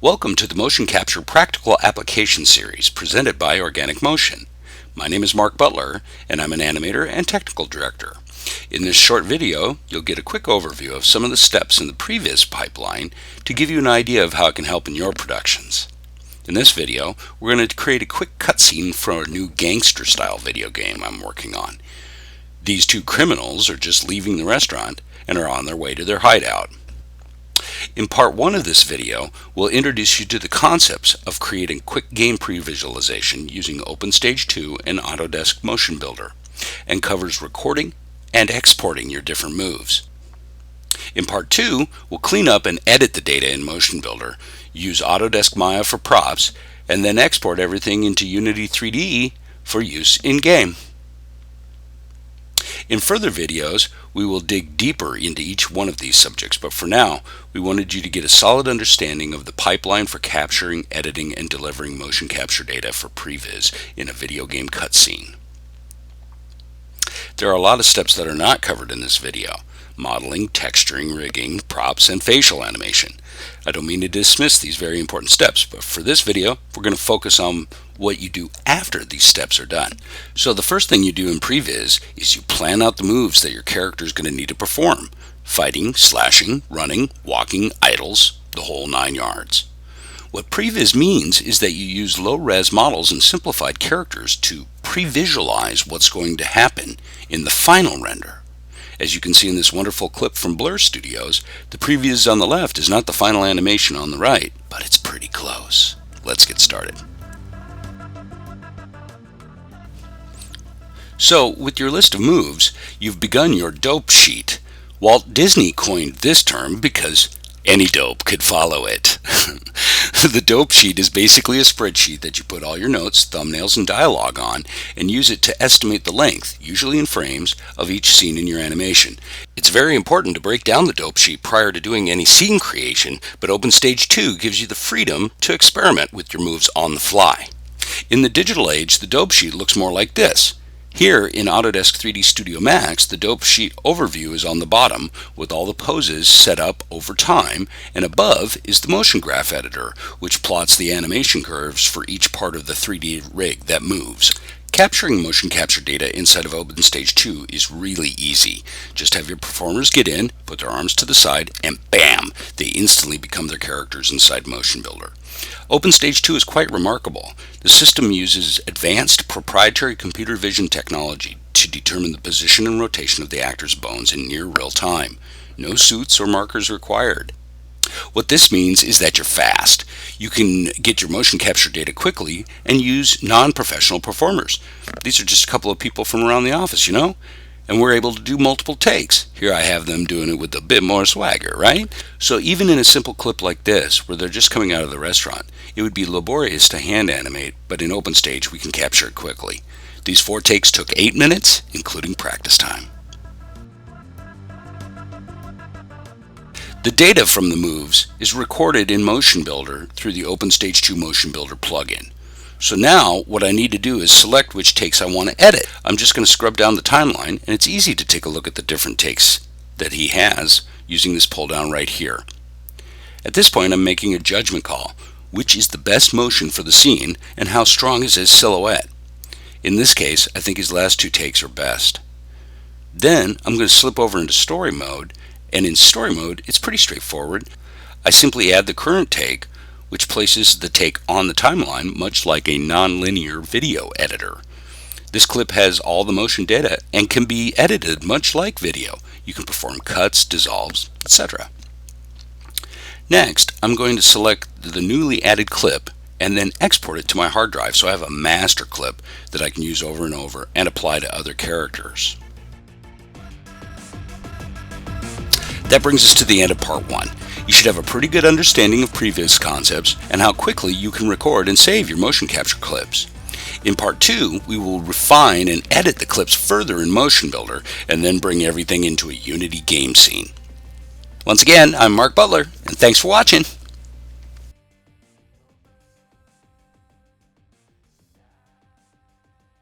Welcome to the Motion Capture Practical Application Series presented by Organic Motion. My name is Mark Butler and I'm an animator and technical director. In this short video, you'll get a quick overview of some of the steps in the previz pipeline to give you an idea of how it can help in your productions. In this video, we're going to create a quick cutscene for a new gangster-style video game I'm working on. These two criminals are just leaving the restaurant and are on their way to their hideout. In part 1 of this video, we'll introduce you to the concepts of creating quick game pre-visualization using OpenStage 2 and Autodesk Motion Builder, and covers recording and exporting your different moves. In part 2, we'll clean up and edit the data in Motion Builder, use Autodesk Maya for props, and then export everything into Unity 3D for use in-game. In further videos, we will dig deeper into each one of these subjects, but for now, we wanted you to get a solid understanding of the pipeline for capturing, editing, and delivering motion capture data for previs in a video game cutscene. There are a lot of steps that are not covered in this video: modeling, texturing, rigging, props, and facial animation. I don't mean to dismiss these very important steps, but for this video, we're going to focus on what you do after these steps are done. So the first thing you do in previs is you plan out the moves that your character is going to need to perform: fighting, slashing, running, walking, idles, the whole 9 yards. What previs means is that you use low-res models and simplified characters to pre-visualize what's going to happen in the final render. As you can see in this wonderful clip from Blur Studios, the previs on the left is not the final animation on the right, but it's pretty close. Let's get started. So, with your list of moves, you've begun your dope sheet. Walt Disney coined this term because any dope could follow it. The dope sheet is basically a spreadsheet that you put all your notes, thumbnails, and dialogue on and use it to estimate the length, usually in frames, of each scene in your animation. It's very important to break down the dope sheet prior to doing any scene creation, but OpenStage 2 gives you the freedom to experiment with your moves on the fly. In the digital age, the dope sheet looks more like this. Here in Autodesk 3D Studio Max, the dope sheet overview is on the bottom with all the poses set up over time, and above is the motion graph editor, which plots the animation curves for each part of the 3D rig that moves. Capturing motion capture data inside of OpenStage 2 is really easy. Just have your performers get in, put their arms to the side, and bam! They instantly become their characters inside Motion Builder. OpenStage 2 is quite remarkable. The system uses advanced proprietary computer vision technology to determine the position and rotation of the actor's bones in near real time. No suits or markers required. What this means is that you're fast. You can get your motion capture data quickly and use non-professional performers. These are just a couple of people from around the office, you know? And we're able to do multiple takes. Here I have them doing it with a bit more swagger, right? So even in a simple clip like this, where they're just coming out of the restaurant, it would be laborious to hand animate, but in OpenStage we can capture it quickly. These 4 takes took 8 minutes, including practice time. The data from the moves is recorded in Motion Builder through the OpenStage 2 Motion Builder plugin. So now what I need to do is select which takes I want to edit. I'm just going to scrub down the timeline, and it's easy to take a look at the different takes that he has using this pull down right here. At this point, I'm making a judgment call: which is the best motion for the scene and how strong is his silhouette. In this case, I think his last 2 takes are best. Then I'm going to slip over into story mode, and in story mode it's pretty straightforward. I simply add the current take, which places the take on the timeline much like a non-linear video editor. This clip has all the motion data and can be edited much like video. You can perform cuts, dissolves, etc. Next, I'm going to select the newly added clip and then export it to my hard drive so I have a master clip that I can use over and over and apply to other characters. That brings us to the end of part 1. You should have a pretty good understanding of previs concepts and how quickly you can record and save your motion capture clips. In part 2, we will refine and edit the clips further in Motion Builder and then bring everything into a Unity game scene. Once again, I'm Mark Butler, and thanks for watching.